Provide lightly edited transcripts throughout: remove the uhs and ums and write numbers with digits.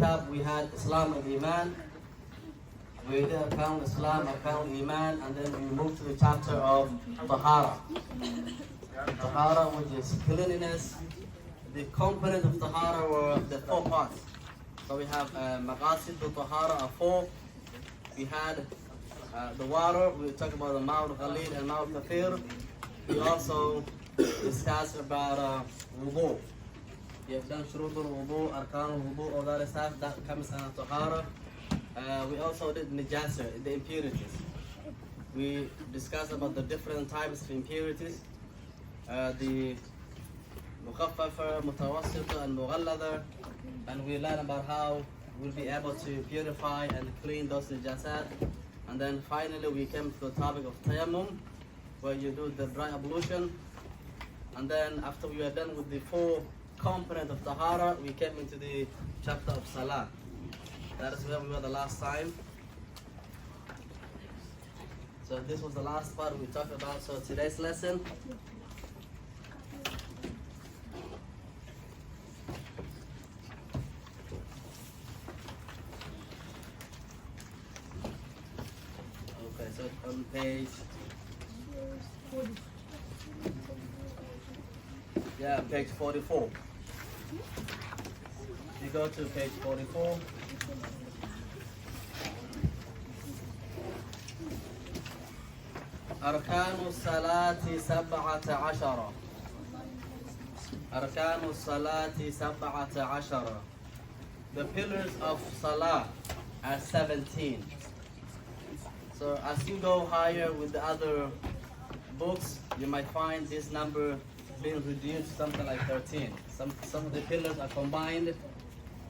kitab we had Islam and Iman. We did account Islam, account Iman, and then we moved to the chapter of Tahara. Tahara, which is cleanliness. The component of Tahara were the 4 parts. So we have Maqasid Tahara are 4. We had the water, we talked about the Ma'ul Ghalil and Ma'ul Kafir. We also discussed about wudu. We have done Shurutul Wudu, Arkan Wudu, all that stuff that comes under Tahara. We also did najasa, the impurities. We discussed about the different types of impurities. The mukhaffafa, mutawassita, and mughalladha. And we learned about how we'll be able to purify and clean those najasat. And then finally we came to the topic of tayammum, where you do the dry ablution. And then after we were done with the 4 components of tahara, we came into the chapter of salah. That is where we were the last time. So this was the last part we talked about. So today's lesson, okay, so on page, page 44. You go to page 44. أركان الصلاة 17. أركان الصلاة 17. The pillars of Salah are 17. So as you go higher with the other books, you might find this number being reduced to something like 13. Some of the pillars are combined,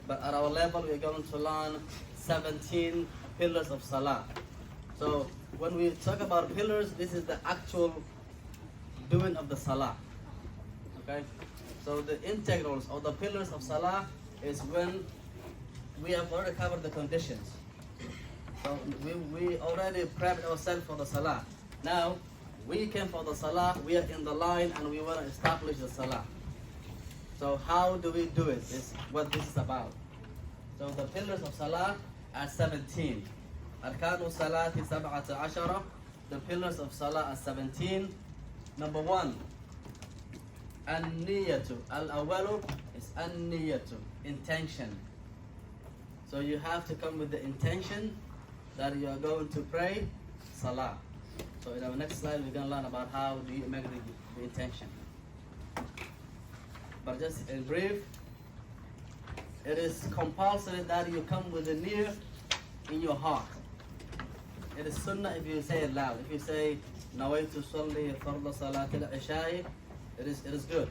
but at our level we're going to learn 17 pillars of Salah. So when we talk about pillars, this is the actual doing of the Salah. Okay? So the integrals or the pillars of Salah is when we have already covered the conditions. So we already prepped ourselves for the Salah. Now, we came for the Salah, we are in the line and we want to establish the Salah. So how do we do it? Is what this is about. So the pillars of Salah are 17. Arkanu Salati 17. The pillars of Salah are 17. Number 1, An-niyatu. Al-awalu is An-niyatu, intention. So you have to come with the intention that you are going to pray Salah. So in our next slide, we're going to learn about how do you make the intention. But just in brief, it is compulsory that you come with the niyyah in your heart. It is sunnah if you say it loud. If you say, Nawaitu salli farda salatil isha'i, it is good.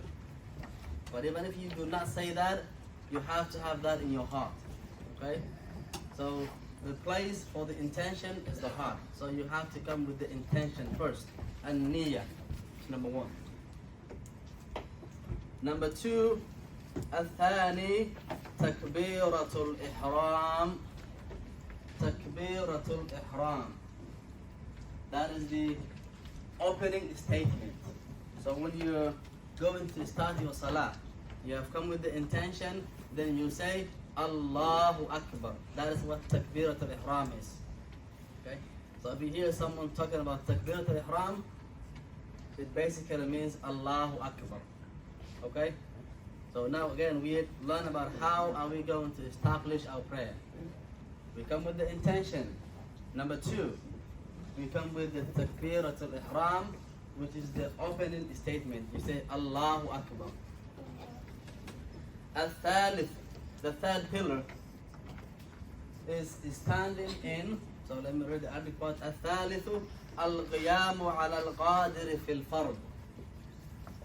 But even if you do not say that, you have to have that in your heart. Okay? So the place for the intention is the heart. So you have to come with the intention first. And niyyah is number 1. Number 2, الثاني تكبيرة الإحرام. تكبيرة الإحرام. That is the opening statement. So when you're going to start your salah, you have come with the intention, then you say Allahu Akbar. That is what Takbirat al-Ihram is. Okay? So if you hear someone talking about Takbirat al-Ihram, it basically means Allahu Akbar. Okay? So now again we learn about how are we going to establish our prayer. We come with the intention. Number 2, we come with the Takbirat al-Ihram, which is the opening statement. You say Allahu Akbar. Al-Thalith, the 3rd pillar, is standing in. So let me read the Arabic part. Al-Thalithu al-Qiyamu ala al-Qadiri fil fard.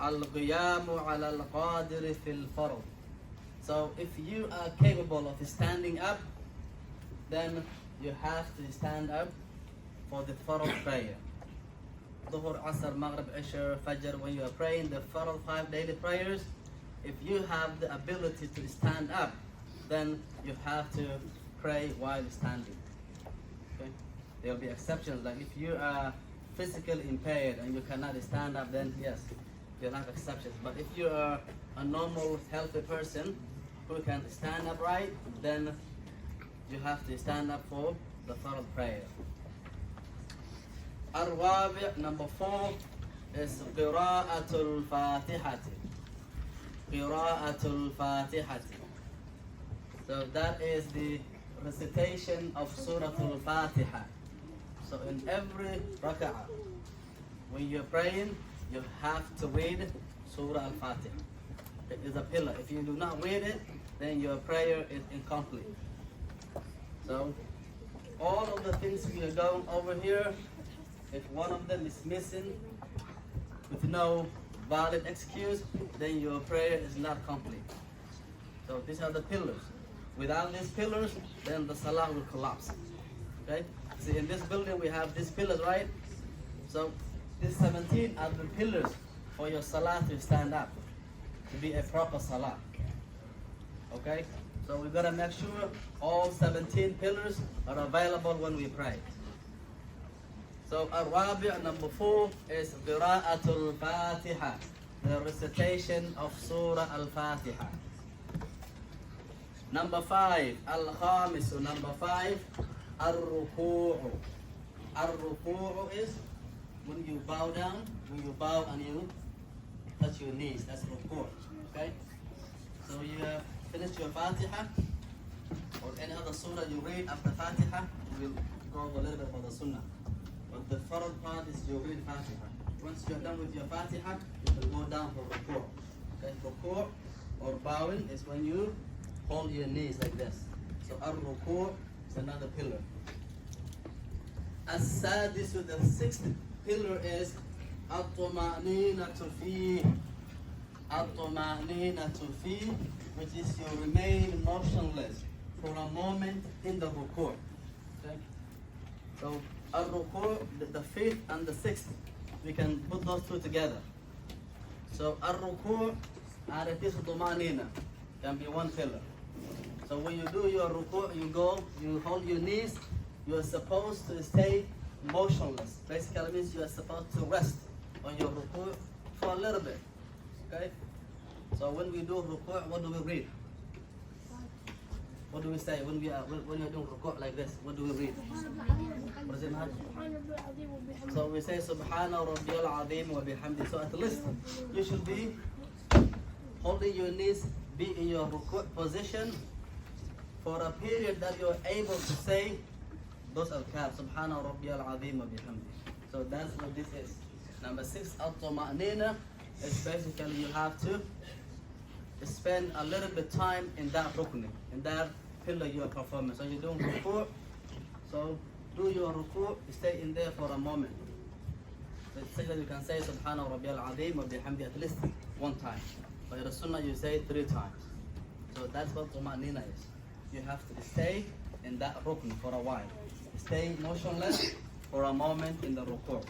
Al-Qiyamu ala al-Qadiri fil fard. So if you are capable of standing up, then you have to stand up for the Fard prayer. Dhuhr, Asr, Maghrib, Isha, Fajr, when you are praying the Fard 5 daily prayers, if you have the ability to stand up, then you have to pray while standing. Okay? There will be exceptions, like if you are physically impaired and you cannot stand up, then yes, you'll have exceptions. But if you are a normal, healthy person, who can stand upright, then you have to stand up for the fard prayer. الرابع, number 4, is قراءة الفاتحة. قراءة الفاتحة. So that is the recitation of Surah Al-Fatiha. So in every rak'ah, when you're praying, you have to read Surah Al-Fatiha. It is a pillar. If you do not read it, then your prayer is incomplete. So all of the things we are going over here, if one of them is missing with no valid excuse, then your prayer is not complete. So these are the pillars. Without these pillars, then the salah will collapse. Okay? See, in this building we have these pillars, right? So these 17 are the pillars for your salah to stand up, to be a proper salah. Okay? So we gotta make sure all 17 pillars are available when we pray. So Al-Rabi', number 4, is Qira'atul Fatiha, the recitation of Surah Al-Fatiha. Number 5, Al-Khamisu, number 5, Al-Ruku'u. Al-Ruku'u is when you bow down, when you bow and you touch your knees. That's Ruku'. Okay? So you have finished your Fatiha, or any other surah you read after Fatiha, we'll go over a little bit for the sunnah. But the first part is you read Fatiha. Once you're done with your Fatiha, you can go down for Ruku'. Okay? Ruku' or bowing is when you hold your knees like this. So Ar-Ruku' is another pillar. As-Sadisu, the 6th pillar is At-Tuma'ninatu fi. At-Tuma'ninatu fi, which is you remain motionless for a moment in the Ruku'. Okay? So Ar-Ruku', the 5th and the 6th, we can put those two together. So Ar-Ruku' and it is Tuma'nina, can be one pillar. So when you do your ruku', you hold your knees, you are supposed to stay motionless. Basically means you are supposed to rest on your ruku' for a little bit. Okay? So when we do ruku', what do we read? What do we say when you're doing ruku' like this? What do we read? What does it matter? So we say Subhana Rabbiyal Azim wa bihamdi. So at least you should be holding your knees, be in your ruku' position for a period that you're able to say those adhkar, Subhana Rabbiyal Azim wa bihamdi. So that's what this is. Number 6, At-Tuma'nina, is basically you have to spend a little bit time in that rukn, in that pillar you are performing. So you're doing ruku', so do your ruku', stay in there for a moment. So you can say Subhana Rabbiyal Azim wa bihamdi at least one time. But in the sunnah you say 3 times. So that's what Tuma'nina is. You have to stay in that rukn for a while. Stay motionless for a moment in the ruku'.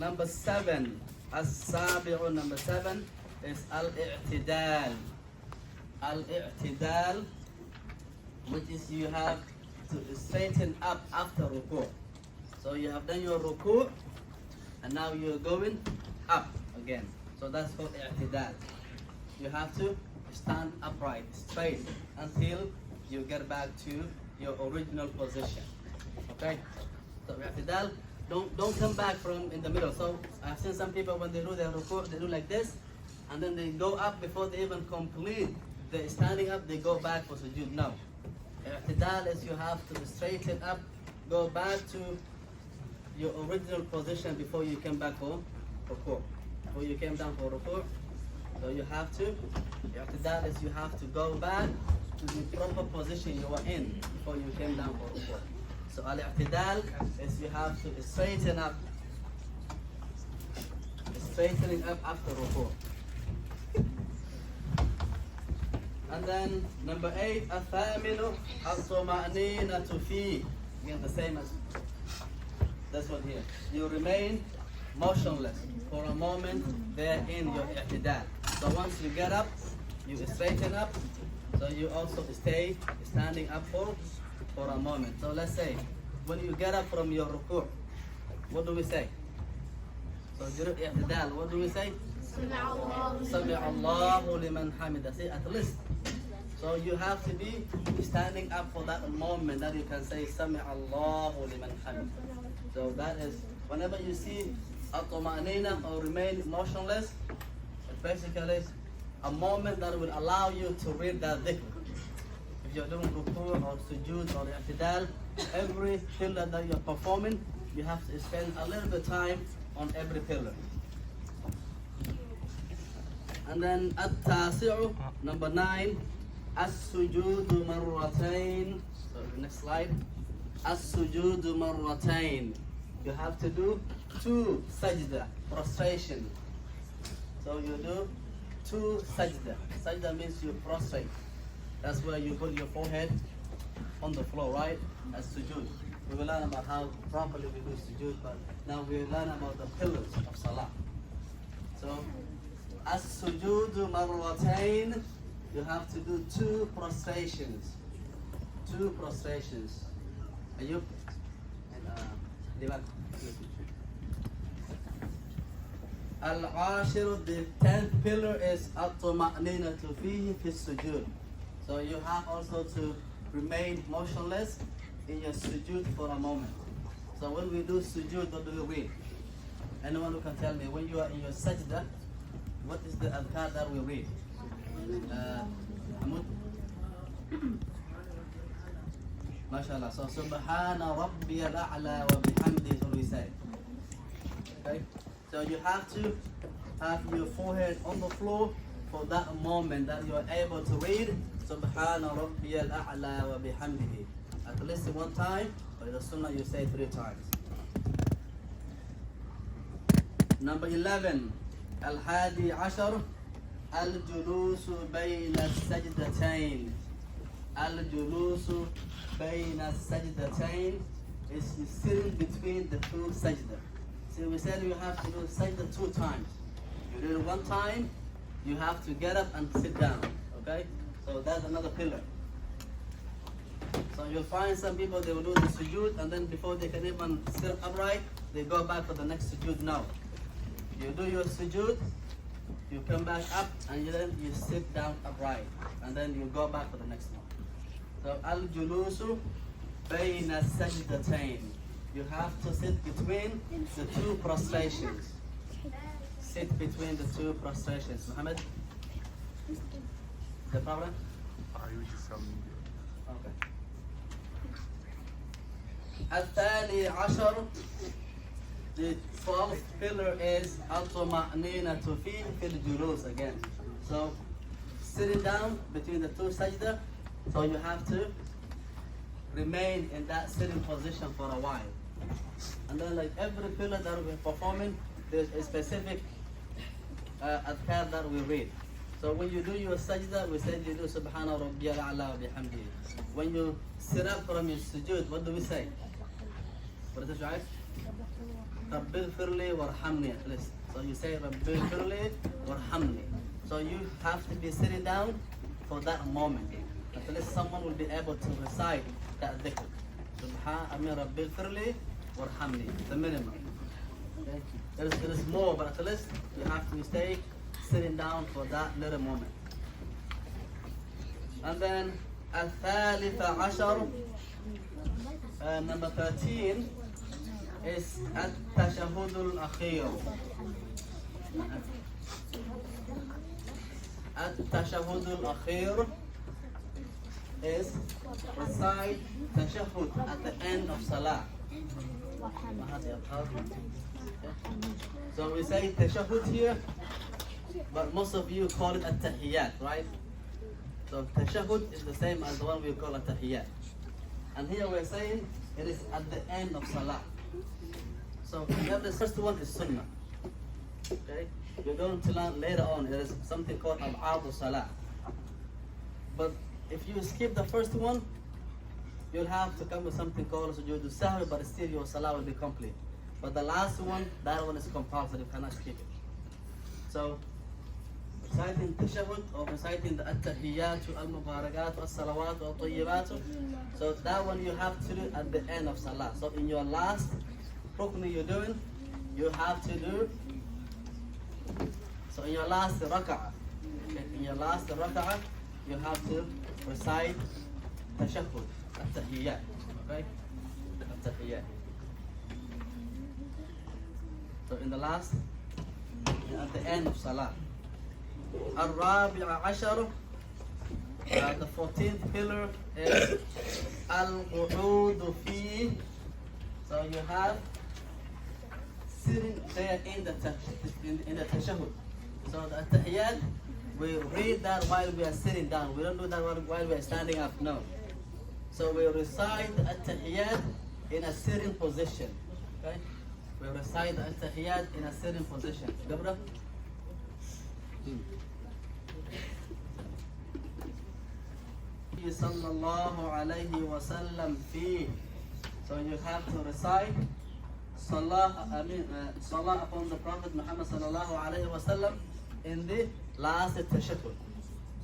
Number 7, As-Sabi'u, number 7, is Al-I'tidal. Al-I'tidal, which is you have to straighten up after ruku'. So you have done your ruku', and now you're going up again. So that's called I'tidal. You have to stand upright, straight, until you get back to your original position. Okay? So I'tidal, don't come back from in the middle. So I've seen some people when they do their ruku', they do like this, and then they go up before they even complete the standing up, they go back for sujood. No. I'tidal is you have to straighten up, go back to your original position before you came back for ruku'. Before you came down for ruku'. So you have to, I'tidal is you have to go back to the proper position you were in before you came down for ruku'. So al-i'tidal is you have to straighten up, straightening up after ruku'. And then number 8, Athaminu At-Tuma'ninatu fi. Again, the same as this one here. You remain motionless for a moment there in your i'tidal. So once you get up, you straighten up. So you also stay standing up for a moment. So let's say, when you get up from your ruku', what do we say? So during i'tidal, what do we say? Sami Allahu liman hamida. See, at least So you have to be standing up for that moment that you can say Sami Allahu liman hamid. So that is whenever you see at-tuma'nina or remain motionless, it's basically a moment that will allow you to read that dhikr. If you're doing ruku or sujood or i'tidal, every pillar that you're performing, you have to spend a little bit of time on every pillar. And then at-tasi'u, number 9, as-sujudu marratayn. So next slide. As-sujudu marratayn. You have to do 2 sajda, prostration. So you do 2 sajda. Sajda means you prostrate. That's where you put your forehead on the floor, right? As sujood. We will learn about how properly we do sujood, but now we will learn about the pillars of salah. So, as sujood marratayn, you have to do 2 prostrations. 2 prostrations. Ayub and Divan. Al-ashir, the 10th pillar is at-tuma'ninatu fihi fi sujood. So you have also to remain motionless in your sujood for a moment. So when we do sujood, what do we read? Anyone who can tell me, when you are in your sajda, what is the adhkar that we read? Hamud? MashaAllah. So Subhana Rabbiyal A'la wa bihamdihi is what we say. Okay? So you have to have your forehead on the floor for that moment that you are able to read Subhana Rabbiyal A'la wa bihamdihi. At least one time, but in the sunnah you say 3 times. Number 11, Al-Hadi Ashar, Al-Julusu Bayna Sajdatayn. Al-Julusu Bayna Sajdatayn is sitting between the 2 sajda. So we said you have to do sajda 2 times. You do it 1 time, you have to get up and sit down. Okay? So that's another pillar. So you'll find some people, they will do the sujood and then before they can even sit upright, they go back for the next sujood. No. You do your sujood, you come back up and then you sit down upright and then you go back for the next one. So al-julusu bayna sajdatayn. You have to sit between the 2 prostrations. Sit between the 2 prostrations. Muhammad? The problem? Okay. الثاني عشر, the 12th pillar is at-tuma'ninatu fihi fil julus again. So sitting down between the 2 sajda, so you have to remain in that sitting position for a while. And then like every pillar that we're performing, there's a specific adhkar that we read. So when you do your sajda, we say you do Subhana Rabbiyal A'la wa bihamdihi. When you sit up from your sujood, what do we say? What is it, right? Rabbil firli warhamni at least. So you say Rabbil firli warhamni. So you have to be sitting down for that moment. At least someone will be able to recite that dhikr. Subhana Rabbil firli warhamni. The minimum. Okay? There is more, but at least you have to stay sitting down for that little moment. And then الثالث عشر, number 13 is التشهد الأخير. التشهد الأخير is recite tashahhud at the end of salah. So we say tashahhud here, but most of you call it at-tahiyyat, right? So tashahhud is the same as the one we call at-tahiyyat. And here we're saying it is at the end of salah. So the first one is sunnah. Okay? You're going to learn later on, there is something called al-'ardu salah. But if you skip the first one, you'll have to come with something called sujood sahwi, but still your salah will be complete. But the last one, that one is compulsory, you cannot skip it. So reciting tashahhud or reciting the at-tahiyyatu, al-mubarakatu, as-salawatu, al-tayyibatu. So that one you have to do at the end of salah. So in your last rukn you're doing, you have to do. So in your last rak'ah, you have to recite tashahhud, at-tahiyyat. Okay? At-tahiyyat. So in the last, at the end of Salah. الرابع عشر, the 14th pillar is al-qu'ud fi. So you have sitting there in the tashahhud. So the tahiyyat, we read that while we are sitting down. We don't do that while we are standing up. No. So we recite the tahiyyat in a sitting position. Okay? We recite the tahiyyat in a sitting position. Gabra? Sallallahu alayhi wa sallam fi. So you have to recite Salah upon the Prophet Muhammad sallallahu alayhi wa sallam in the last tashahhud.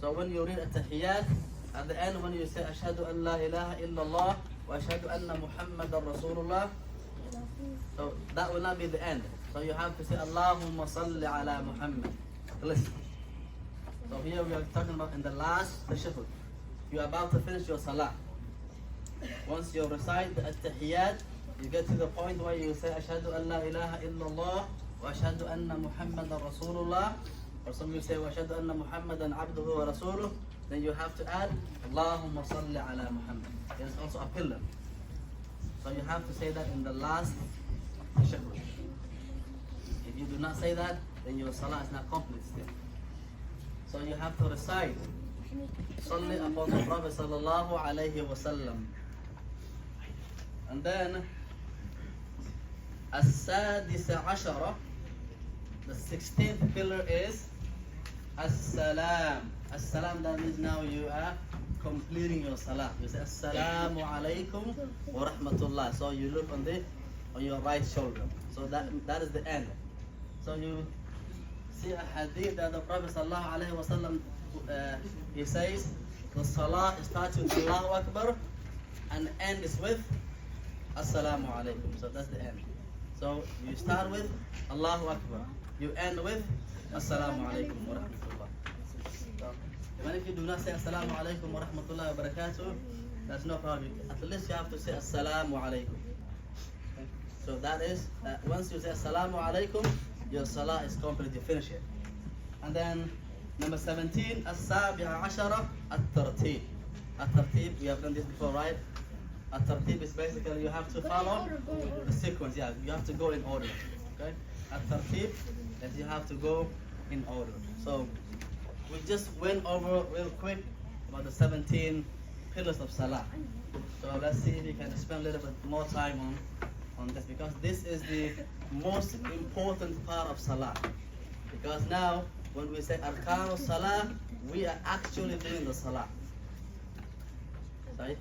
So when you read at-tahiyyat, at the end when you say Ashhadu an la ilaha illallah wa ashhadu anna Muhammadan Rasulullah, so that will not be the end. So you have to say Allahumma salli ala Muhammad. Listen. So here we are talking about in the last tashahhud. You are about to finish your salah. Once you recite the at-tahiyyat, you get to the point where you say Ashhadu an la ilaha illallah wa ashhadu anna Muhammadan Rasulullah, or some you say wa ashhadu anna Muhammadan abduhu wa rasuluh. Then you have to add Allahumma salli ala Muhammad. There's also a pillar. So you have to say that in the last tashahhud. If you do not say that, then your salah is not complete still. So you have to recite Salli upon the Prophet sallallahu alayhi wa sallam. And then as-sadisa ashara, the 16th pillar is as-salam. As-salam, that means now you are completing your salah. You say assalamu alaykum wa rahmatullah. So you look on your right shoulder. So that is the end. So you see a hadith that the Prophet sallallahu alayhi wa sallam, he says the salah starts with Allahu Akbar and end is with Assalamu alaikum. So that's the end. So you start with Allahu Akbar, you end with Assalamu alaikum wa rahmatullah. So even if you do not say Assalamu alaikum wa rahmatullah wa barakatuh, that's no problem. At least you have to say Assalamu alaikum. Okay? So that is, once you say Assalamu alaikum, your salah is complete, you finish it. And then number 17, as-sabi'a ashara, at-tartib. At-tartib, we have done this before, right? At-tartib is basically you have to follow the sequence. Yeah, you have to go in order. Okay? At-tartib is you have to go in order. So we just went over real quick about the 17 pillars of salah. So let's see if we can spend a little bit more time on this, because this is the most important part of salah. Because now when we say arkan salah, we are actually doing the salah. Right?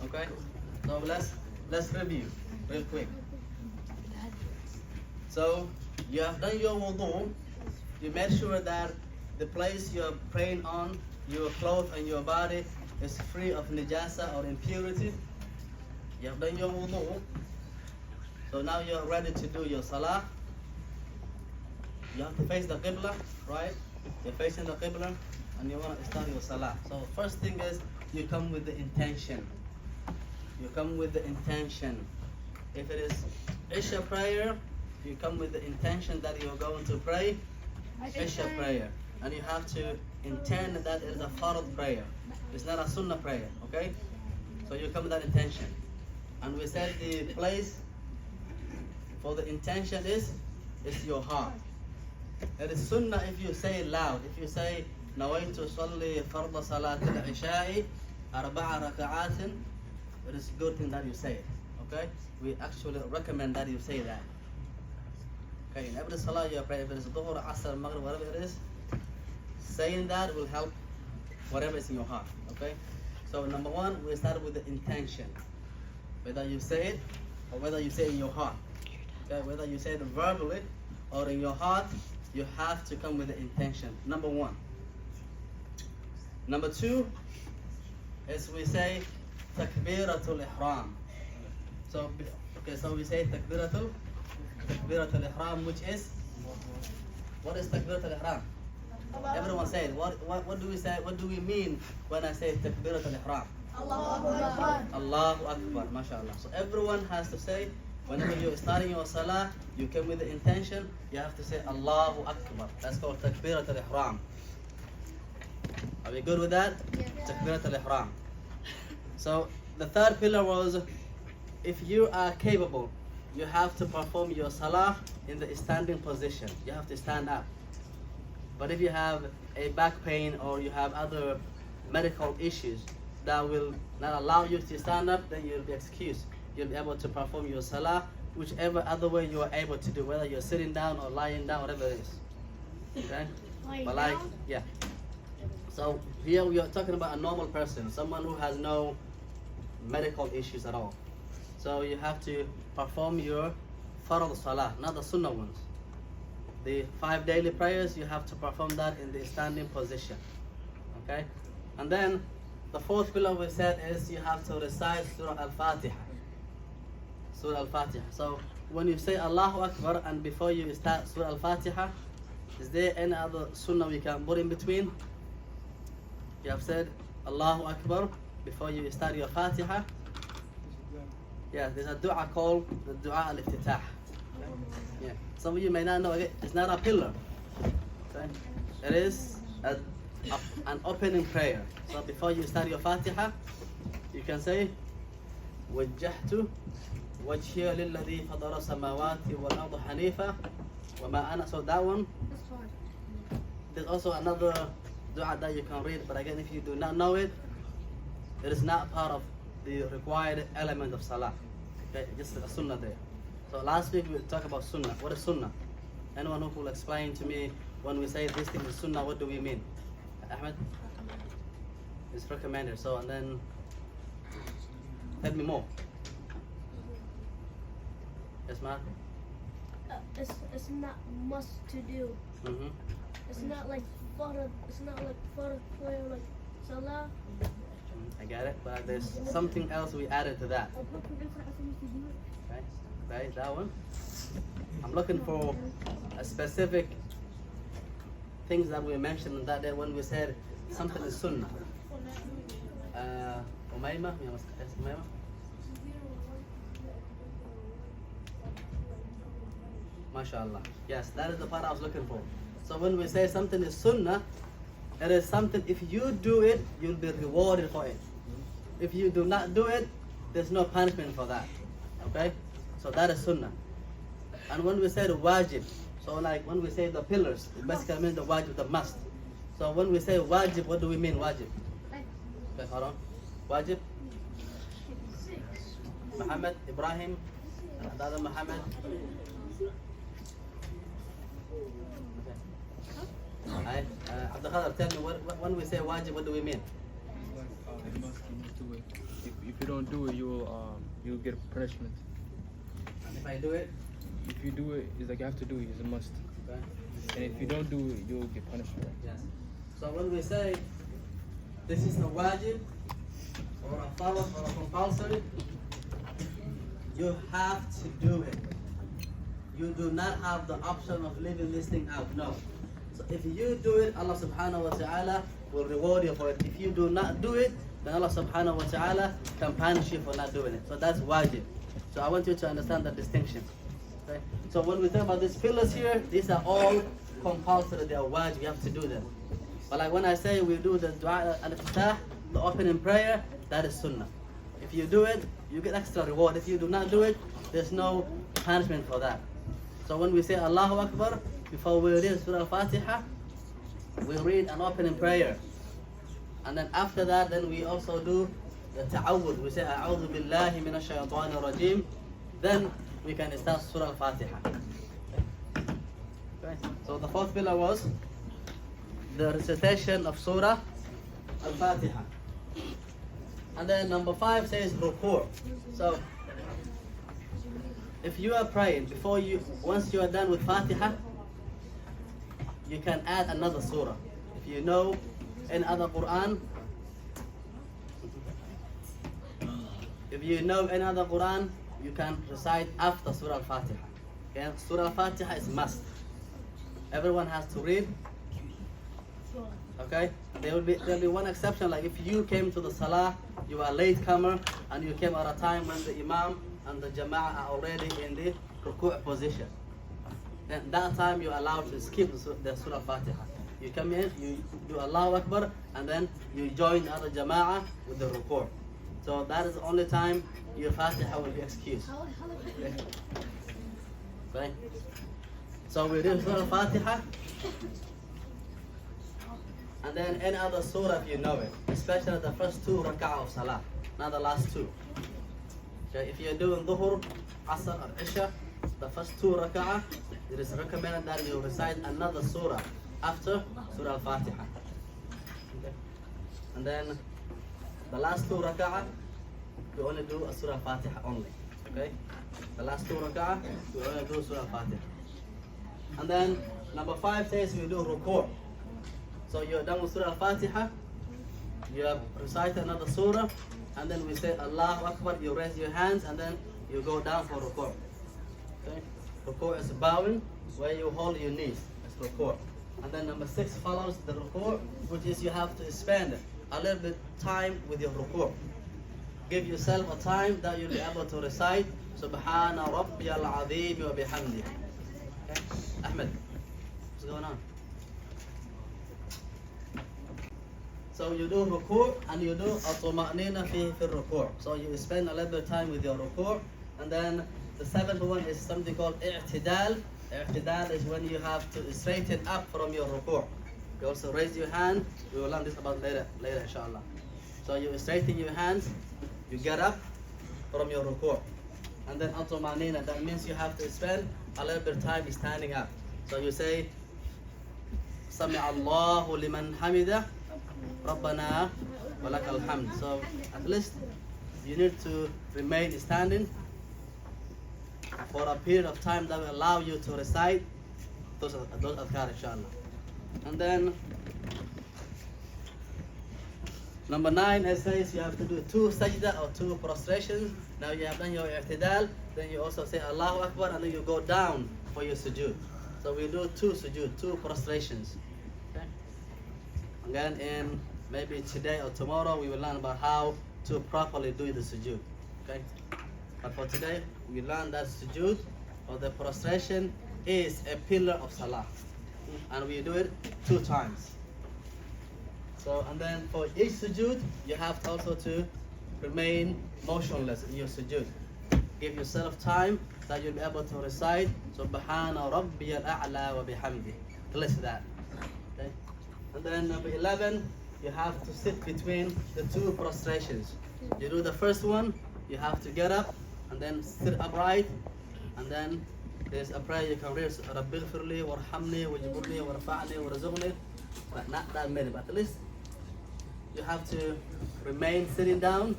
Okay? So let's review real quick. So you have done your wudu. You made sure that the place you are praying on, your clothes and your body, is free of najasa or impurity. You have done your wudu. So now you're ready to do your salah. You have to face the qibla, right? You're facing the qibla and you want to start your salah. So first thing is you come with the intention. You come with the intention. If it is Isha prayer, you come with the intention that you're going to pray Isha prayer. And you have to intend that it is a fard prayer. It's not a sunnah prayer, okay? So you come with that intention. And we said the place for the intention is your heart. It is sunnah if you say it loud. If you say nawaitu salli farda salat al-isha'i arba'a raka'atin, it is a good thing that you say it. Okay? We actually recommend that you say that. Okay, in every salah you pray, if it is dhuhr, asr, maghrib, whatever it is, saying that will help whatever is in your heart. Okay? So number one, we start with the intention. Whether you say it or whether you say it in your heart. Okay? Whether you say it verbally or in your heart, you have to come with the intention. Number one. Number two is we say takbiratul ihram. So we say takbiratul ihram, which is, what is takbiratul ihram? Everyone say it. What do we say? What do we mean when I say takbirat al-ihram? Allahu Akbar, mashallah. So everyone has to say, whenever you're starting your salah, you come with the intention, you have to say Allahu Akbar. That's called takbirat al-ihram. Are we good with that? Takbirat al-ihram. So the third pillar was, if you are capable, you have to perform your salah in the standing position. You have to stand up. But if you have a back pain or you have other medical issues that will not allow you to stand up, then you'll be excused. You'll be able to perform your salah whichever other way you are able to do, whether you're sitting down or lying down, whatever it is. Okay? But like, yeah. So here we are talking about a normal person, someone who has no medical issues at all. So you have to perform your farad salah, not the sunnah ones. The 5 daily prayers, you have to perform that in the standing position. Okay? And then the fourth pillar we said is you have to recite Surah Al-Fatiha. Surah Al-Fatiha. So when you say Allahu Akbar and before you start Surah Al-Fatiha, is there any other sunnah we can put in between? You have said Allahu Akbar before you start your Fatiha. Yeah, there's a dua called the Dua Al-Iftitah. Yeah. Some of you may not know it. It's not a pillar. Okay? It is an opening prayer. So before you start your Fatiha, you can say وجهت وجهي للذي فطر السماوات والأرض حنيفا وما أنا. So that one. There's also another dua that you can read, but again, if you do not know it, it is not part of the required element of salah. Okay, just a sunnah there. So last week we talked about sunnah. What is sunnah? Anyone who will explain to me when we say this thing is sunnah, what do we mean? Ahmed? It's recommended. So and then tell me more. Yes, ma'am? It's not must to do. Mm-hmm. It's not like farad prayer like salah. I get it, but there's something else we added to that. Okay, right, that one. I'm looking for a specific things that we mentioned that day when we said something is sunnah. Umayma? Yes, Umayma? MashaAllah. Yes, that is the part I was looking for. So when we say something is sunnah, it is something, if you do it, you'll be rewarded for it. If you do not do it, there's no punishment for that. Okay? So that is sunnah. And when we say the wajib, so like when we say the pillars, it basically means the wajib, the must. So when we say wajib, what do we mean wajib? Okay, hold on. Wajib? Muhammad, Ibrahim, another Muhammad. Alright, Abdul Khadir, tell me when we say wajib, what do we mean? You must do it. If you don't do it, you'll get a punishment. And if I do it? If you do it, it's like you have to do it. It's a must. Okay. And if you don't do it, you'll get punishment. Yes. So when we say this is a wajib or a farad or a compulsory, you have to do it. You do not have the option of leaving this thing out. No. So if you do it, Allah subhanahu wa ta'ala will reward you for it. If you do not do it, then Allah subhanahu wa ta'ala can punish you for not doing it. So that's wajib. So I want you to understand that distinction. Okay? So when we talk about these pillars here, these are all compulsory. They are wajib. You have to do them. But like when I say we do the dua al-iftitah, the opening prayer, that is sunnah. If you do it, you get extra reward. If you do not do it, there's no punishment for that. So when we say Allahu Akbar, before we read Surah Al-Fatiha, we read an opening prayer. And then after that, then we also do the ta'awud. We say A'udhu billahi minash shaytanir rajim. Then we can start Surah Al-Fatiha. Okay. So the fourth pillar was the recitation of Surah Al-Fatiha. And then number 5 says ruku'. So if you are praying, once you are done with Fatiha, you can add another surah. If you know any other Quran, you can recite after Surah Al-Fatiha. Okay? Surah Al-Fatiha is must. Everyone has to read Okay? There'll be one exception, like if you came to the salah, you are a late comer, and you came at a time when the imam and the jama'ah are already in the ruku' position. Then that time you're allowed to skip the Surah Fatiha. You come in, you do Allahu Akbar, and then you join the other jama'ah with the ruku'. So that is the only time your Fatiha will be excused. Okay? So we do Surah Fatiha, and then any other surah if you know it, especially the first two rak'ah of salah, not the last two. Okay? If you're doing Dhuhr, Asr, or Isha, the first two rak'ah, it is recommended that you recite another surah after Surah Al-Fatiha. Okay? And then the last two rak'ah, you only do a Surah Al-Fatiha only. Okay? The last two rak'ah, you only do Surah Al-Fatiha. And then number 5 says we do ruku'. So you're done with Surah Al-Fatiha, you have recited another surah, and then we say Allahu Akbar, you raise your hands, and then you go down for ruku'. Okay? Ruku' is bowing, where you hold your knees. That's ruku'. And then number 6 follows the ruku', which is you have to spend a little bit time with your ruku'. Give yourself a time that you'll be able to recite Subhana Rabbiyal Azim wa bihamdi. Okay? Ahmed, what's going on? So you do ruku' and you do at-tuma'nina fi ruku'. So you spend a little bit of time with your ruku', and then the 7th one is something called i'tidal. I'tidal is when you have to straighten up from your ruku'. You also raise your hand. We will learn this about later inshallah. So you straighten your hands, you get up from your ruku'. And then at-tuma'nina, that means you have to spend a little bit of time standing up. So you say Sami'a Allahu liman hamidah Rabbana wa lakal hamd. So at least you need to remain standing for a period of time that will allow you to recite those adhkar inshallah. And then number 9, it says you have to do 2 sajda or 2 prostrations. Now you have done your i'tidal, then you also say Allahu Akbar, and then you go down for your sujood. So we do 2 sujood, 2 prostrations. Okay? Again, in maybe today or tomorrow, we will learn about how to properly do the sujood. Okay? But for today, we learn that sujood or the prostration is a pillar of salah, and we do it 2 times. So, and then for each sujood, you have also to remain motionless in your sujood. Give yourself time that you'll be able to recite Subhana Rabbiyal A'la wa bihamdi. List that. Okay? And then number 11, you have to sit between the 2 prostrations. You do the first one, you have to get up and then sit upright, and then there's a prayer you can read, Rabbi ghfirli warhamni wajburni warfa'ni warzuqni, but not that many, but at least you have to remain sitting down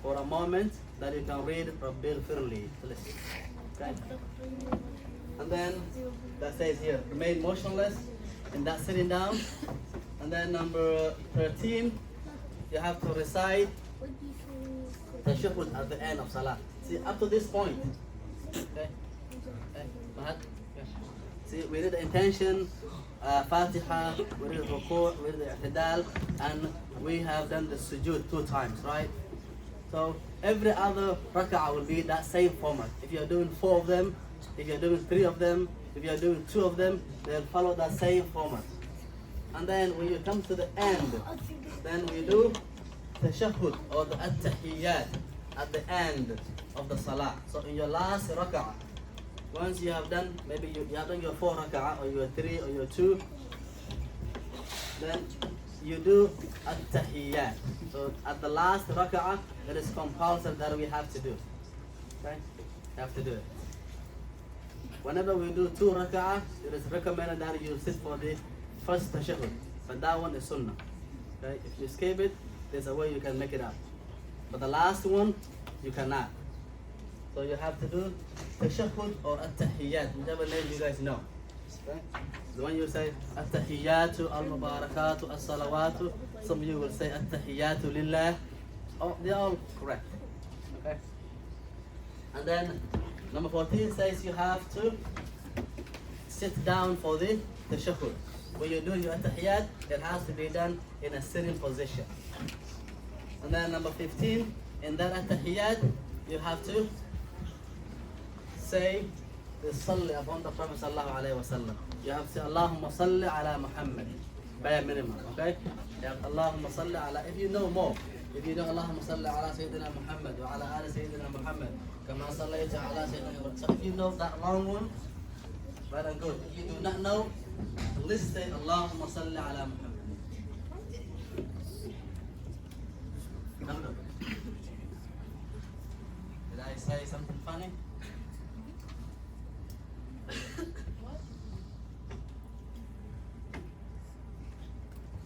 for a moment that you can read Rabbi ghfirli. Okay? And then that says here, remain motionless in that sitting down. And then number 13, you have to recite tashahhud at the end of salah. See, up to this point, okay? Okay. See, we did the intention, Fatiha, we did the ruku', we did the i'tidal, and we have done the sujood 2 times, right? So every other rak'ah will be that same format. If you're doing 4 of them, if you're doing 3 of them, if you're doing 2 of them, they'll follow that same format. And then when you come to the end, then we do tashahhud or the at-tahiyyat at the end of the salah. So in your last rak'ah, once you have done, maybe you have done your 4 rak'ah or your 3 or your 2, then you do at-tahiyyat. So at the last rak'ah, it is compulsory that we have to do. Okay? You have to do it. Whenever we do 2 rak'ah, it is recommended that you sit for the first tashahhud, but that one is sunnah. Okay? If you skip it, there's a way you can make it up. But the last one, you cannot. So you have to do tashahhud or at-tahiyyat, whichever name you guys know. Okay? The one you say at-tahiyyatu, al-mubarakatu, as-salawatu. Some of you will say at-tahiyyatu lillah. Oh, they're all correct. Okay? And then number 14 says you have to sit down for the tashahhud. when you do your tahiyyat, it has to be done in a sitting position. And then number 15, in that tahiyyat, you have to say the salli upon the Prophet sallallahu alaihi wasallam. You have to say Allahumma salli ala Muhammad, bare minimum, okay? You have Allahumma salli ala, if you know more, if you know Allahumma salli ala Sayyidina Muhammad wa ala ali Sayyidina Muhammad, kama sallayta ala Sayyidina Ibrahim. So if you know that long one, well and good. If you do not know, at least say Allahumma salli ala Muhammad. Did I say something funny?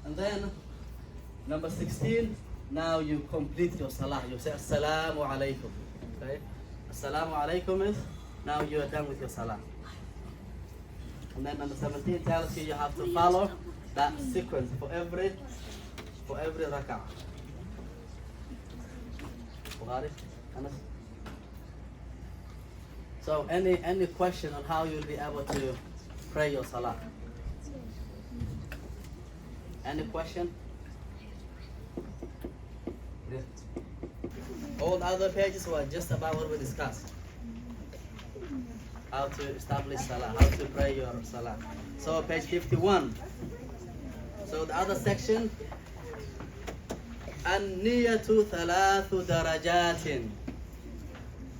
And then, number 16, now you complete your salah. You say Assalamu alaikum. Okay? Assalamu alaikum is, now you are done with your salah. And then number 17 tells you have to follow that sequence for every rak'ah. Bukhari? Anas? So any question on how you'll be able to pray your salah? Any question? All the other pages were just about what we discussed. How to establish salah, how to pray your salah. So page 51. So the other section, An-niyatu thalathu darajatin.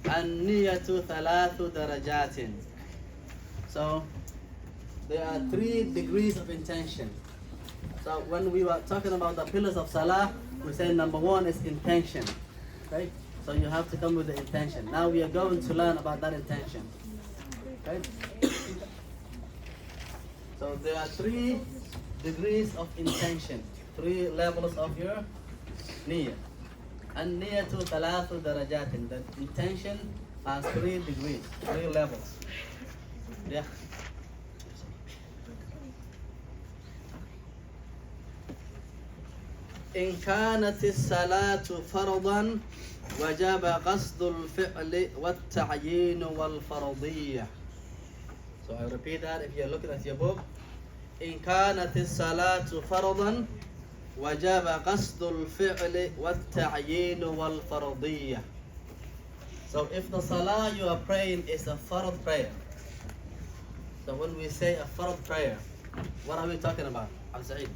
An-niyatu thalathu darajatin. So there are 3 degrees of intention. So when we were talking about the pillars of salah, we said number 1 is intention. Okay? So you have to come with the intention. Now we are going to learn about that intention. Okay? So there are 3 degrees of intention, 3 levels of your niyyah. And niyatu thalathu darajatin. The intention has 3 degrees, 3 levels. Yeah. إن كانت الصلاة فرضا وجب قصد الفعل والتعيين والفرضية. So I repeat that if you're looking at your book. إن كانت الصلاة فرضا وجب قصد الفعل والتعيين والفرضية. So if the salah you are praying is a fard prayer. So when we say a fard prayer, what are we talking about? Al-Sa'id.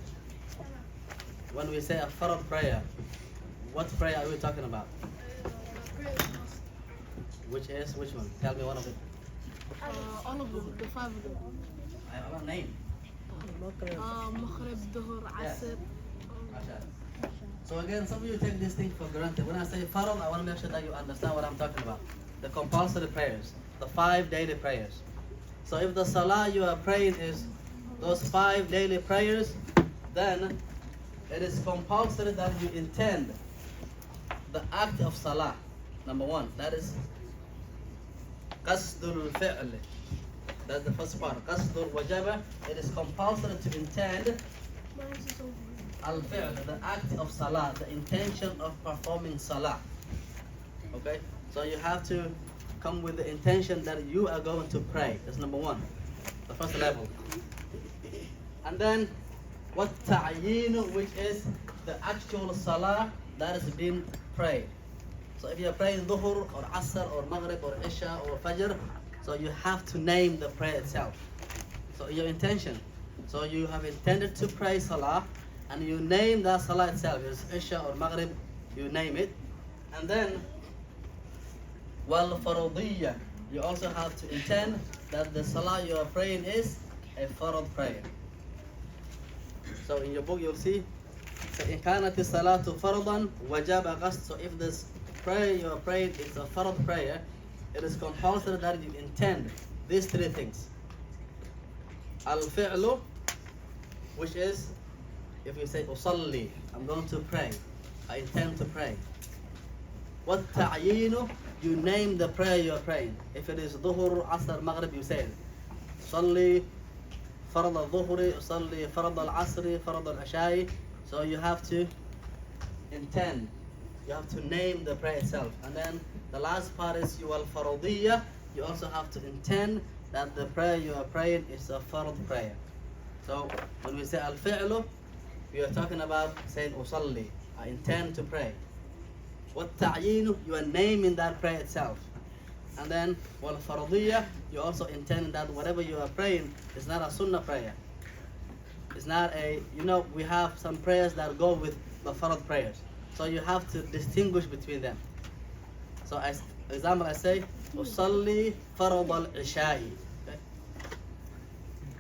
When we say a fard prayer, what prayer are we talking about? Which one? Tell me one of it. All of them, the 5 of them. I have a name. Maghrib, Dhuhr, Asr. So again, some of you take this thing for granted. When I say fard, I want to make sure that you understand what I'm talking about. The compulsory prayers, the 5 daily prayers. So if the salah you are praying is those 5 daily prayers, then it is compulsory that you intend the act of salah. Number 1, that is qasdul fi'l. That's the first part. Qasdul wajaba. It is compulsory to intend al-fi'l, the act of salah, the intention of performing salah. Okay? So you have to come with the intention that you are going to pray. That's number 1, the first level. And then what ta'yeen, which is the actual salah that is being prayed. So if you are praying dhuhr or asr or maghrib or isha or fajr, so you have to name the prayer itself. So your intention. So you have intended to pray salah and you name that salah itself. It's isha or maghrib, you name it. And then wal faradiyya, you also have to intend that the salah you are praying is a farad prayer. So in your book you'll see, so in kanati salatu faradan wajaba qasd. So if this prayer you are praying is a farad prayer, it is compulsory that you intend these 3 things. Al-fi'lu, which is, if you say usalli, I'm going to pray, I intend to pray. What ta'yinu, you name the prayer you are praying. If it is dhuhr, asr, maghrib, you say it. Usalli farad al-dhuhri, usalli farad al-asri, farad al-ashai. So you have to intend, you have to name the prayer itself. And then the last part is your faradiyya. You also have to intend that the prayer you are praying is a fard prayer. So when we say al-fi'lu, we are talking about saying usalli, I intend to pray. What ta'yinu, you are naming that prayer itself. And then wal faradiyya, you also intend that whatever you are praying is not a sunnah prayer. It's not a, we have some prayers that go with the farad prayers. So you have to distinguish between them. So as example, I say, usalli farad al-isha'i.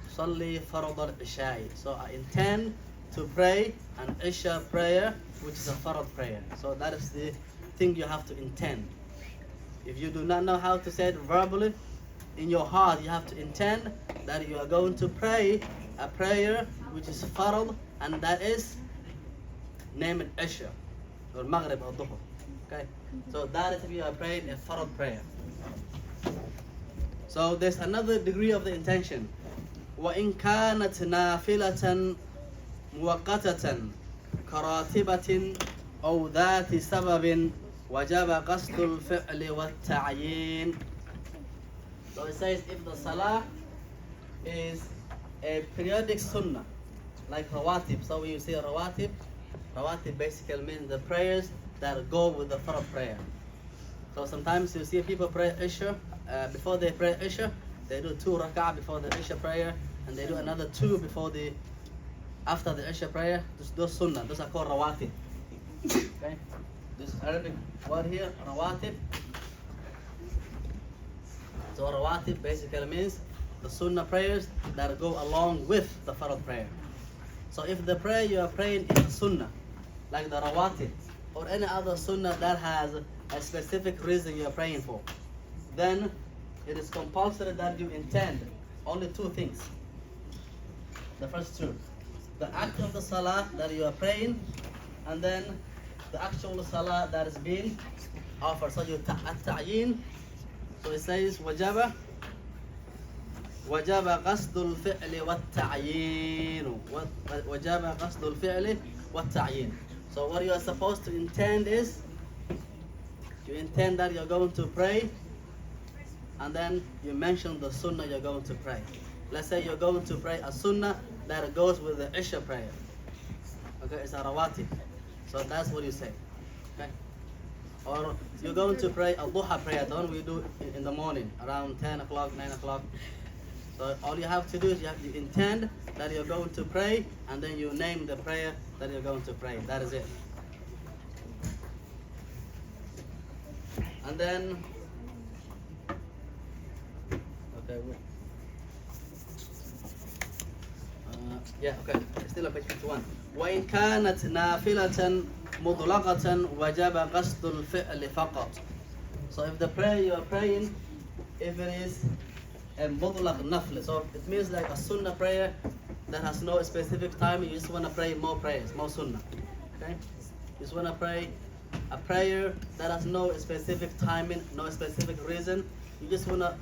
Usalli farad al-isha'i. So I intend to pray an isha prayer, which is a farad prayer. So that is the thing you have to intend. If you do not know how to say it verbally, in your heart you have to intend that you are going to pray a prayer which is farad, and that is named isha or maghrib or dhuhr. Okay, so that is if you are praying a farad prayer. So there's another degree of the intention. وَإِنْ كَانَتْ نَافِلَةً مُوَقَّتَةً كَرَاتِبَةٍ أَوْ ذَاتِ سَبَبٍ وَجَبَ قَصْدُ الْفِعْلِ وَالتَّعْيِينِ. So it says if the salah is a periodic sunnah, like rawatib. So when you say rawatib, rawatib basically means the prayers that go with the farad prayer. So sometimes you see people pray isha, before they pray isha, they do 2 rak'ah before the isha prayer, and they do another 2 after the isha prayer. Those sunnah, those are called rawatib. Okay, this Arabic word here, rawatib. So rawatib basically means the sunnah prayers that go along with the farad prayer. So if the prayer you are praying is a sunnah, like the rawatib, or any other sunnah that has a specific reason you are praying for, then it is compulsory that you intend only 2 things. The first 2, the act of the salah that you are praying, and then the actual salah that is being offered. So you at-ta'yin. So it says wajaba قصد الفعل والتعيين. وجب قصد الفعل والتعيين. So what you are supposed to intend is, you intend that you're going to pray, and then you mention the sunnah you're going to pray. Let's say you're going to pray a sunnah that goes with the isha prayer. Okay, it's a rawatib. So that's what you say. Okay? Or you're going to pray a duha prayer, the one we do in the morning, around 10 o'clock, 9 o'clock. So all you have to do is you have to intend that you're going to pray, and then you name the prayer that you're going to pray. That is it. And then, okay, okay, still on page 51. وإن كانت نافلة مطلقة وجب قصد الفعل فقط. So if the prayer you are praying, if it is a mutlaq nafl, so it means like a sunnah prayer that has no specific time, you just want to pray more prayers, more sunnah. Okay? You just want to pray a prayer that has no specific timing, no specific reason. You just want to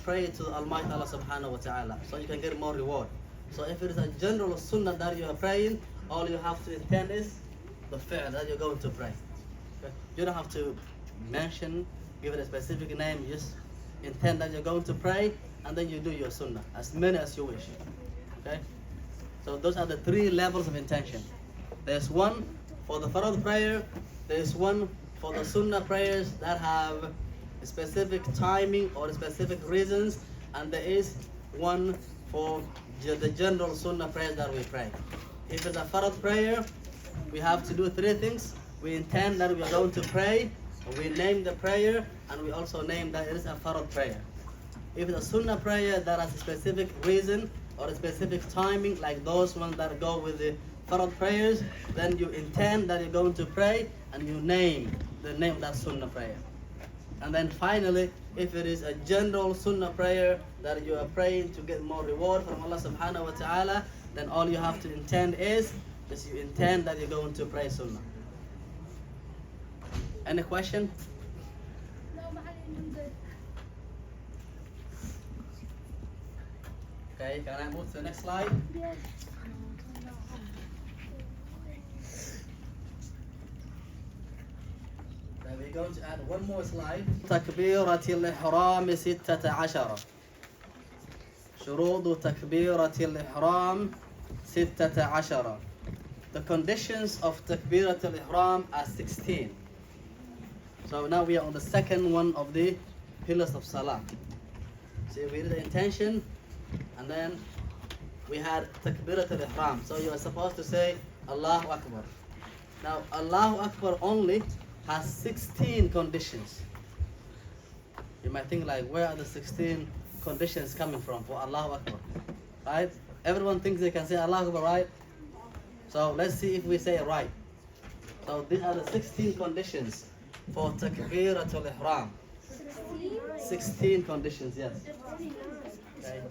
pray to Almighty Allah subhanahu wa ta'ala, so you can get more reward. So if it is a general sunnah that you are praying, all you have to intend is the fi'l that you're going to pray. Okay? You don't have to mention, give it a specific name. You just intend that you're going to pray, and then you do your sunnah, as many as you wish. Okay? So those are the 3 levels of intention. There's one for the farad prayer, there's one for the sunnah prayers that have a specific timing or specific reasons, and there is one for the general sunnah prayers that we pray. If it's a farad prayer, we have to do 3 things. We intend that we are going to pray, we name the prayer, and we also name that it is a farad prayer. If it's a sunnah prayer that has a specific reason or a specific timing, like those ones that go with the farad prayers, then you intend that you're going to pray, and you name the name of that sunnah prayer. And then finally, if it is a general sunnah prayer that you are praying to get more reward from Allah subhanahu wa ta'ala, then all you have to intend is that you intend that you're going to pray sunnah. Any question? No, I'm good. Okay, can I move to the next slide? Yes. Then we're going to add one more slide. تكبيرة الإحرام 16. شروط تكبيرة الإحرام 16. The conditions of تكبيرة الإحرام are 16. So now we are on the second one of the pillars of Salah. So we did the intention, and then we had takbirat al-ihram. So you are supposed to say Allahu Akbar. Now Allahu Akbar only has 16 conditions. You might think like, where are the 16 conditions coming from for Allahu Akbar? Right? Everyone thinks they can say Allahu Akbar, right? So let's see if we say it right. So these are the 16 conditions for takbirat al-ihram. 16 conditions, yes. Okay.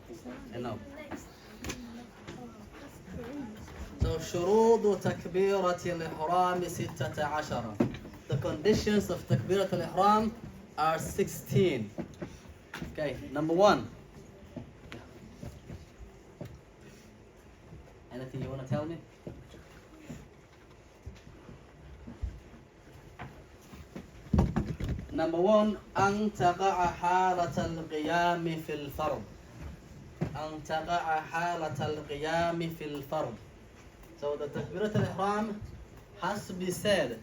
I know. So شروط تكبيرة الإحرام 16. The conditions of تكبيرة الإحرام are 16. Okay, number 1. Anything you want to tell me? Number 1, أن تقع حالة القيام في الفرض. أن تقع حالة القيام في الفرض. So the takbirat al-ihram has to be said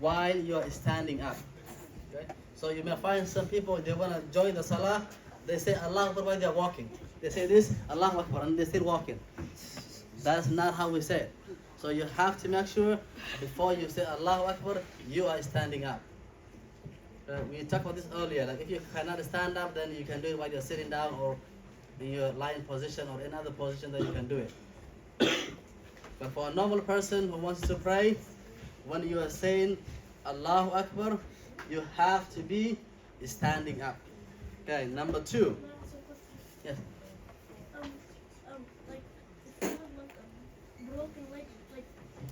while you are standing up. Okay? So you may find some people, they want to join the salah, they say Allah Akbar while they are walking. They say this, Allah Akbar, and they're still walking. That's not how we say it. So you have to make sure before you say Allahu Akbar, you are standing up. We talked about this earlier. Like if you cannot stand up, then you can do it while you're sitting down or in your lying position or in other position that you can do it. But for a normal person who wants to pray, when you are saying Allahu Akbar, you have to be standing up. Okay, number 2. Yes. Like if you have like a broken leg, like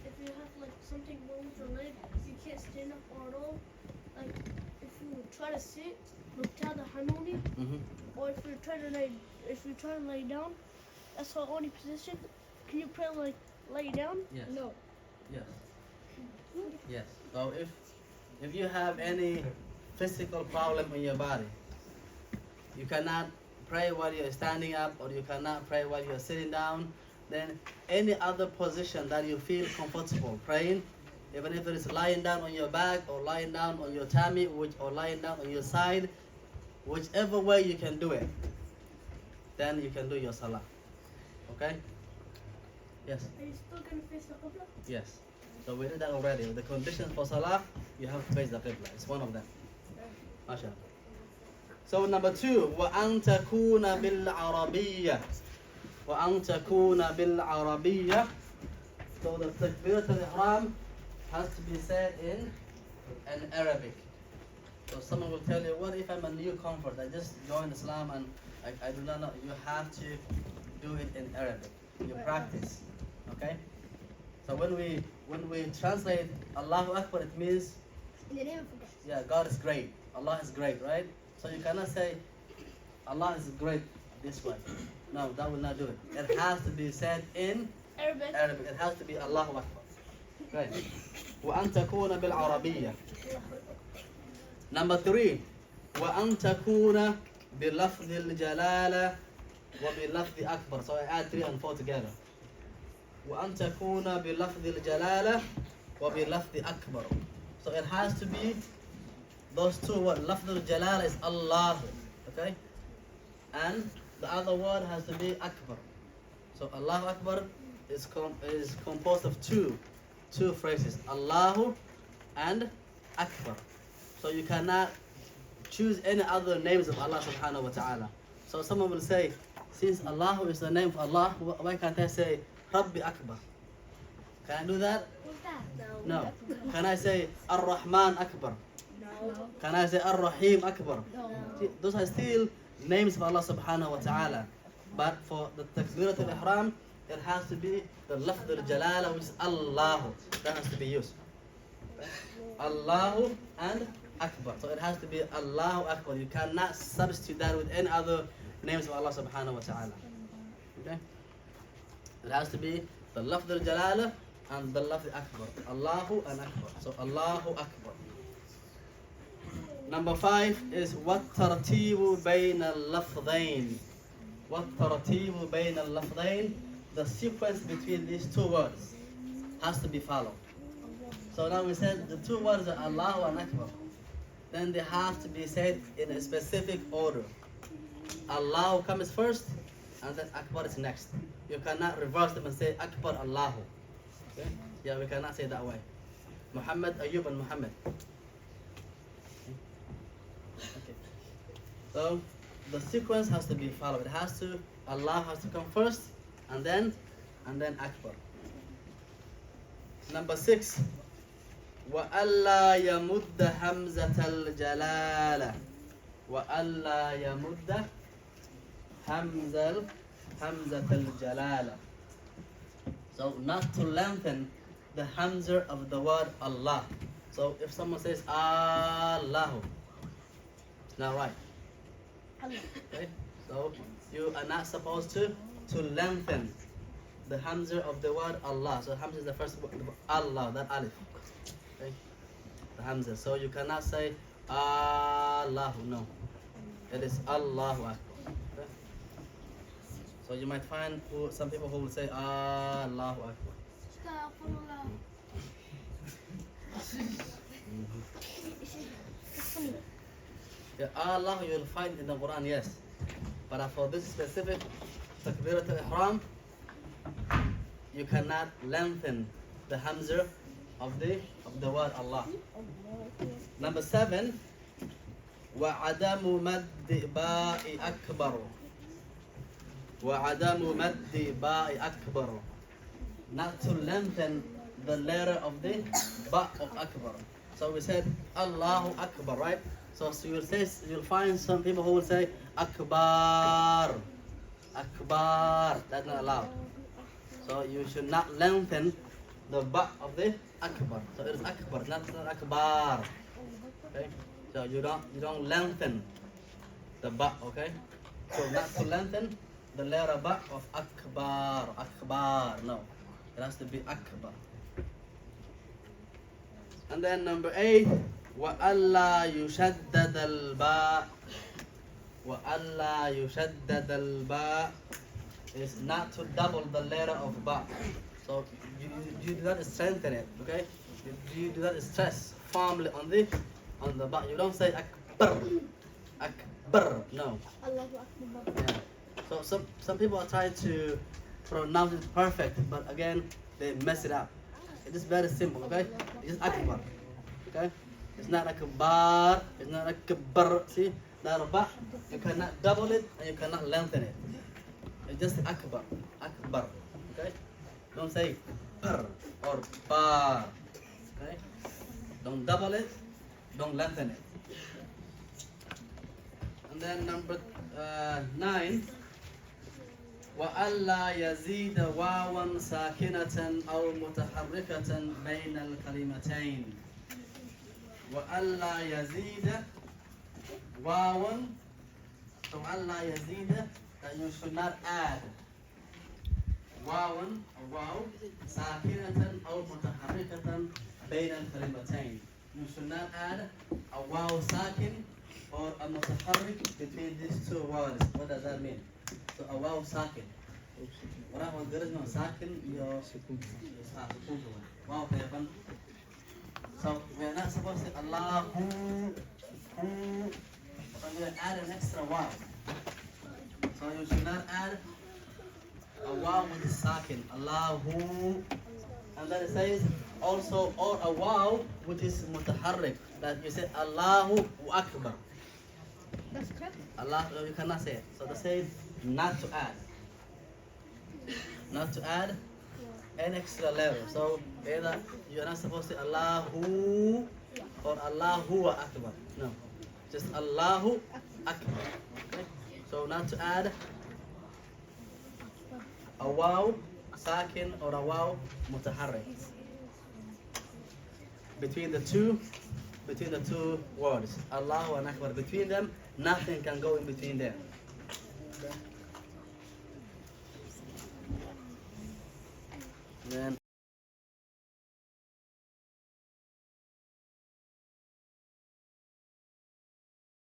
if you have like something wrong with your leg, you can't stand up or at all. Like if you try to sit, the harmony, or if you try to lay down, that's the only position. Can you pray like lay down? Yes. No. Yes. Yes. So if you have any physical problem in your body, you cannot pray while you're standing up or you cannot pray while you're sitting down, then any other position that you feel comfortable praying, even if it is lying down on your back or lying down on your tummy or lying down on your side, whichever way you can do it, then you can do your salah. Okay? Yes? Are you still gonna face the qibla? Yes. So we did that already. The conditions for salah, you have to face the qibla. It's one of them. MashaAllah. So number 2, وَأَن تَكُونَ بِالْعَرَبِيَّةِ وَأَن تَكُونَ بِالْعَرَبِيَّةِ. So the takbirat al-ihram has to be said in Arabic. So someone will tell you, what if I'm a new convert? I just joined Islam and I do not know. You have to do it in Arabic. You practice. Okay? So when we translate Allahu Akbar, it means, yeah, God is great. Allah is great, right? So you cannot say Allah is great this way. No, that will not do it. It has to be said in Arabic. It has to be Allahu Akbar. Right. وأن تكون بالعربية. Number 3, وأن تكون بلفظ الجلالة وبلفظ أكبر. So I add 3 and 4 together. وأن تكون بلفظ الجلالة وبلفظ أكبر. So it has to be those two words. لفظ الجلالة is Allah. Okay? And the other word has to be Akbar. So Allahu Akbar is composed of two phrases, Allahu and Akbar. So you cannot choose any other names of Allah subhanahu wa ta'ala. So someone will say, since Allahu is the name of Allah, why can't I say Rabbi Akbar? Can I do that? What's that? No. Can I say Ar-Rahman Akbar? No. Can I say Ar-Rahim Akbar? No. See, those are still names of Allah subhanahu wa ta'ala. But for the takbirat al-ihram, it has to be the lafz al-jalala, which is Allahu. That has to be used. Allahu and Akbar. So it has to be Allahu Akbar. You cannot substitute that with any other names of Allah subhanahu wa ta'ala. Okay? It has to be the lafz al-jalala and the lafz Akbar. Allahu and Akbar. So Allahu Akbar. Number 5 is what tartibu bayna al-lafzayn. والترتيب بين اللفظين, the sequence between these two words has to be followed. So now we said the two words are Allahu and Akbar. Then they have to be said in a specific order. Allahu comes first, and then Akbar is next. You cannot reverse them and say Akbar Allahu. Okay? Yeah, we cannot say that way. Muhammad, Ayub, and Muhammad. Okay. So the sequence has to be followed. It has to, Allah has to come first, and then Akbar. Number 6. وَأَلَّا يَمُدَّ هَمْزَةَ الْجَلَالَةِ وَأَلَّا يَمُدَّ هَمْزَةَ الْجَلَالَةِ. So not to lengthen the hamza of the word Allah. So if someone says Allahu, it's not right. Okay? So you are not supposed to lengthen the hamza of the word Allah. So hamza is the first word, Allah, that alif. Okay? The hamza. So you cannot say Allahu, no. It is Allahu Akbar. Okay? So you might find some people who will say Allahu Akbar. Yeah, Allah you will find in the Quran, yes. But for this specific takbiratul ihram, you cannot lengthen the hamza of the word Allah. Number 7, وَعَدَمُ مَدِّ بَاءِ أَكْبَرُ وَعَدَمُ مَدِّ بَاءِ أَكْبَرُ. Not to lengthen the letter of the ba of Akbar. So we said Allahu Akbar, right? So you'll find some people who will say Akbar, Akbar. That's not allowed. So you should not lengthen the ba of the Akbar. So it is Akbar, not Akbar. Okay? So you don't lengthen the ba. Okay? So not to lengthen the letter ba of Akbar, Akbar. No, it has to be Akbar. And then number 8, وَأَلَّا يُشَدَّدَ الْبَاء وَأَلَّا يُشَدَّدَ الْبَاء is not to double the letter of ba. So you do not strengthen it, okay? You do not stress firmly on the ba. You don't say Akbar, Akbar, no. Yeah. So some people are trying to pronounce it perfect, but again, they mess it up. It is very simple, okay? It's Akbar, okay? It's not Akbar, it's not Akbar, see? That ba, you cannot double it and you cannot lengthen it. It's just Akbar, Akbar, okay? Don't say Bar or Bar, okay? Don't double it, don't lengthen it. And then number 9, وَأَلَّا يَزِيدَ وَاوًا سَاكِنَةً أَوْ مُتَحَرِّكَةً بَيْنَ الْكَلِمَتَيْنِ. وَأَلَّا يَزِيدَ وَاوًا. So أَلَّا يَزِيدَ, that you should not add وَاوًا, a wow, سَاكِنَةً أَوْ مُتَحَرِّكَةً بَيْنَ الْكَلِمَتَيْنِ. You should not add a wow sakin or a mutaharrik between these two words. What does that mean? So a wow sakin. When there is no sakin, you're wow. So we are not supposed to say Allahu, but we add an extra wow. So you should not add a wow with the sakin, Allahu, and then it says also or a wow which is mutaharrik, that you say Allahu Akbar. That's correct. Allah, you cannot say it. So they say not to add. Not to add an extra letter. So either you're not supposed to say Allahu or Allahu Akbar. No. Just Allahu Akbar. Okay? So not to add a wow sakin or a wow mutaharrik. Between the two words, Allahu and Akbar. Between them, nothing can go in between them. Then